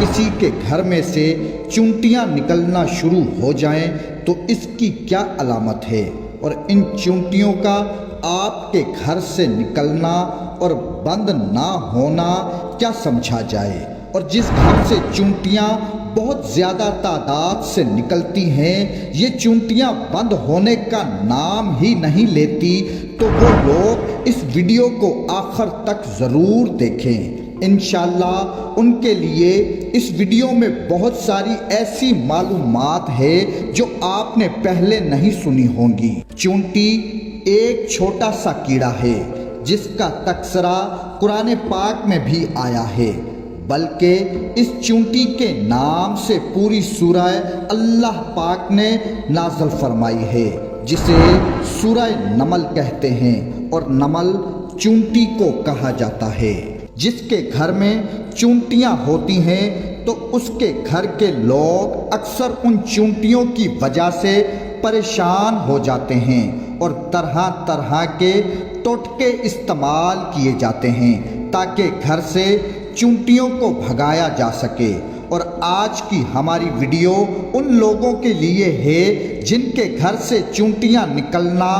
کسی کے گھر میں سے چونٹیاں نکلنا شروع ہو جائیں تو اس کی کیا علامت ہے، اور ان چونٹیوں کا آپ کے گھر سے نکلنا اور بند نہ ہونا کیا سمجھا جائے؟ اور جس گھر سے چونٹیاں بہت زیادہ تعداد سے نکلتی ہیں، یہ چونٹیاں بند ہونے کا نام ہی نہیں لیتی، تو وہ لوگ اس ویڈیو کو آخر تک ضرور دیکھیں۔ انشاءاللہ ان کے لیے اس ویڈیو میں بہت ساری ایسی معلومات ہے جو آپ نے پہلے نہیں سنی ہوں گی۔ چونٹی ایک چھوٹا سا کیڑا ہے جس کا تذکرہ قرآن پاک میں بھی آیا ہے، بلکہ اس چونٹی کے نام سے پوری سورہ اللہ پاک نے نازل فرمائی ہے، جسے سورہ نمل کہتے ہیں، اور نمل چونٹی کو کہا جاتا ہے۔ جس کے گھر میں چونٹیاں ہوتی ہیں تو اس کے گھر کے لوگ اکثر ان چونٹیوں کی وجہ سے پریشان ہو جاتے ہیں، اور طرح طرح کے ٹوٹکے استعمال کیے جاتے ہیں تاکہ گھر سے چونٹیوں کو بھگایا جا سکے۔ اور آج کی ہماری ویڈیو ان لوگوں کے لیے ہے جن کے گھر سے چونٹیاں نکلنا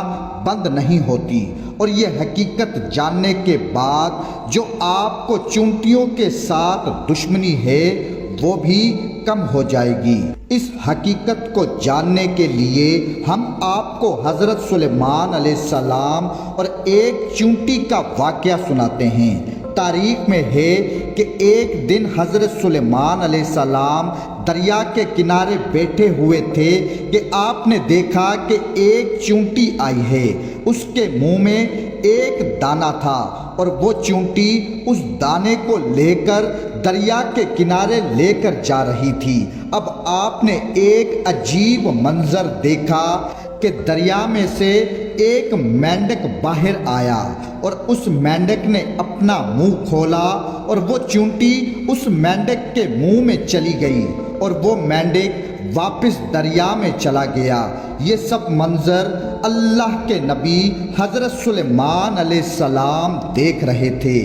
بند نہیں ہوتی، اور یہ حقیقت جاننے کے بعد جو آپ کو چونٹیوں کے ساتھ دشمنی ہے وہ بھی کم ہو جائے گی۔ اس حقیقت کو جاننے کے لیے ہم آپ کو حضرت سلیمان علیہ السلام اور ایک چونٹی کا واقعہ سناتے ہیں۔ تاریخ میں ہے کہ ایک دن حضرت سلیمان علیہ السلام دریا کے کنارے بیٹھے ہوئے تھے کہ آپ نے دیکھا کہ ایک چونٹی آئی ہے، اس کے منہ میں ایک دانہ تھا، اور وہ چونٹی اس دانے کو لے کر دریا کے کنارے لے کر جا رہی تھی۔ اب آپ نے ایک عجیب منظر دیکھا کہ دریا میں سے ایک مینڈک باہر آیا، اور اس مینڈک نے اپنا منہ کھولا، اور وہ چونٹی اس مینڈک کے منہ میں چلی گئی، اور وہ مینڈک واپس دریا میں چلا گیا۔ یہ سب منظر اللہ کے نبی حضرت سلیمان علیہ السلام دیکھ رہے تھے۔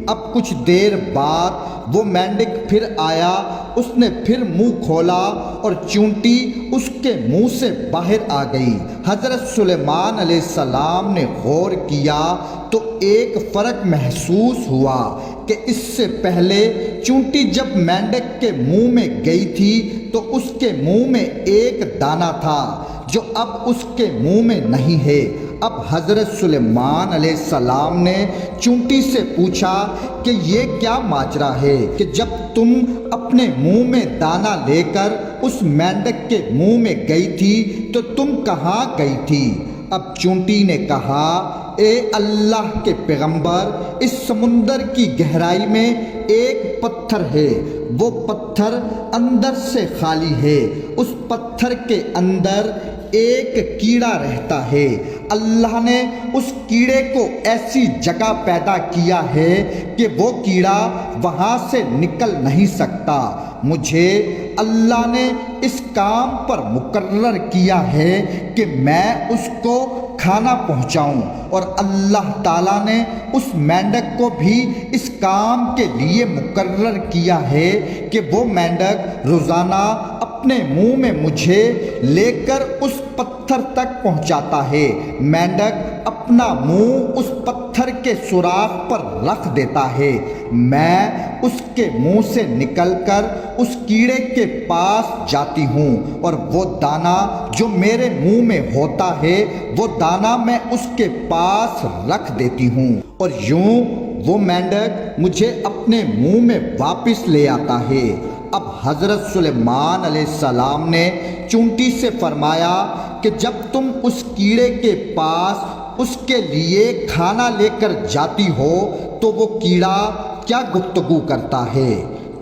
اب کچھ دیر بعد وہ مینڈک پھر آیا، اس نے پھر منہ کھولا، اور چونٹی اس کے منہ سے باہر آ گئی۔ حضرت سلیمان علیہ السلام نے غور کیا تو ایک فرق محسوس ہوا کہ اس سے پہلے چونٹی جب مینڈک کے منہ میں گئی تھی تو اس کے منہ میں ایک دانہ تھا جو اب اس کے منہ میں نہیں ہے۔ اب حضرت سلیمان علیہ السلام نے چونٹی سے پوچھا کہ یہ کیا ماجرا ہے کہ جب تم اپنے منہ میں دانہ لے کر اس مینڈک کے منہ میں گئی تھی تو تم کہاں گئی تھی؟ اب چونٹی نے کہا، اے اللہ کے پیغمبر، اس سمندر کی گہرائی میں ایک پتھر ہے، وہ پتھر اندر سے خالی ہے، اس پتھر کے اندر ایک کیڑا رہتا ہے، اللہ نے اس کیڑے کو ایسی جگہ پیدا کیا ہے کہ وہ کیڑا وہاں سے نکل نہیں سکتا۔ مجھے اللہ نے اس کام پر مقرر کیا ہے کہ میں اس کو کھانا پہنچاؤں، اور اللہ تعالیٰ نے اس مینڈک کو بھی اس کام کے لیے مقرر کیا ہے کہ وہ مینڈک روزانہ اپنے منہ میں مجھے لے کر اس پتھر تک پہنچاتا ہے۔ مینڈک اپنا منہ اس پتھر کے سوراخ پر رکھ دیتا ہے، میں اس کے منہ سے نکل کر اس کیڑے کے پاس جاتی ہوں، اور وہ دانہ جو میرے منہ میں ہوتا ہے وہ دانہ میں اس کے پاس رکھ دیتی ہوں، اور یوں وہ مینڈک مجھے اپنے منہ میں واپس لے آتا ہے۔ اب حضرت سلیمان علیہ السلام نے چونٹی سے فرمایا کہ جب تم اس کیڑے کے پاس اس کے لیے کھانا لے کر جاتی ہو تو وہ کیڑا کیا گفتگو کرتا ہے؟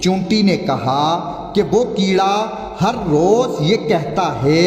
چونٹی نے کہا کہ وہ کیڑا ہر روز یہ کہتا ہے،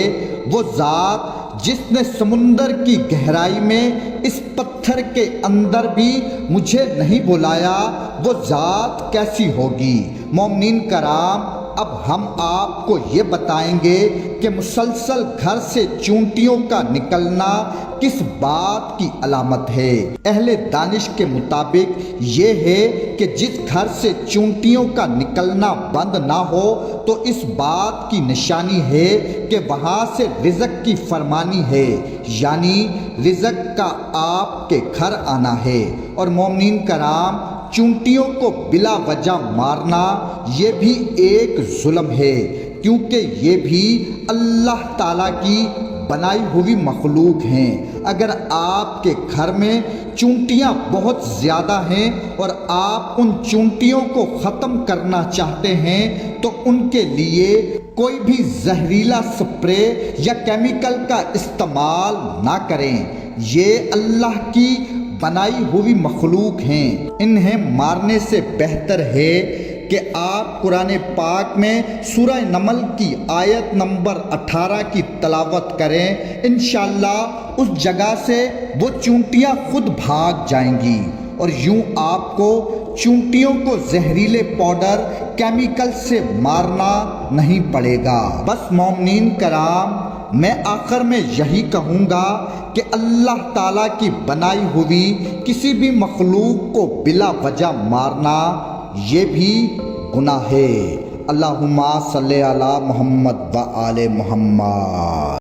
وہ ذات جس نے سمندر کی گہرائی میں اس پتھر کے اندر بھی مجھے نہیں بلایا، وہ ذات کیسی ہوگی؟ مومنین کرام، اب ہم آپ کو یہ بتائیں گے کہ مسلسل گھر سے چونٹیوں کا نکلنا کس بات کی علامت ہے۔ اہل دانش کے مطابق یہ ہے کہ جس گھر سے چونٹیوں کا نکلنا بند نہ ہو تو اس بات کی نشانی ہے کہ وہاں سے رزق کی فرمانی ہے، یعنی رزق کا آپ کے گھر آنا ہے۔ اور مومنین کرام، چونٹیوں کو بلا وجہ مارنا یہ بھی ایک ظلم ہے، کیونکہ یہ بھی اللہ تعالیٰ کی بنائی ہوئی مخلوق ہیں۔ اگر آپ کے گھر میں چونٹیاں بہت زیادہ ہیں اور آپ ان چونٹیوں کو ختم کرنا چاہتے ہیں تو ان کے لیے کوئی بھی زہریلا سپرے یا کیمیکل کا استعمال نہ کریں۔ یہ اللہ کی بنائی ہوئی مخلوق ہیں، انہیں مارنے سے بہتر ہے کہ آپ قرآن پاک میں سورہ نمل کی آیت نمبر 18 کی تلاوت کریں، انشاءاللہ اس جگہ سے وہ چونٹیاں خود بھاگ جائیں گی اور یوں آپ کو چونٹیوں کو زہریلے پاؤڈر کیمیکل سے مارنا نہیں پڑے گا۔ بس مومنین کرام، میں آخر میں یہی کہوں گا کہ اللہ تعالیٰ کی بنائی ہوئی کسی بھی مخلوق کو بلا وجہ مارنا یہ بھی گناہ ہے۔ اللہم صلی علی محمد و آل محمد۔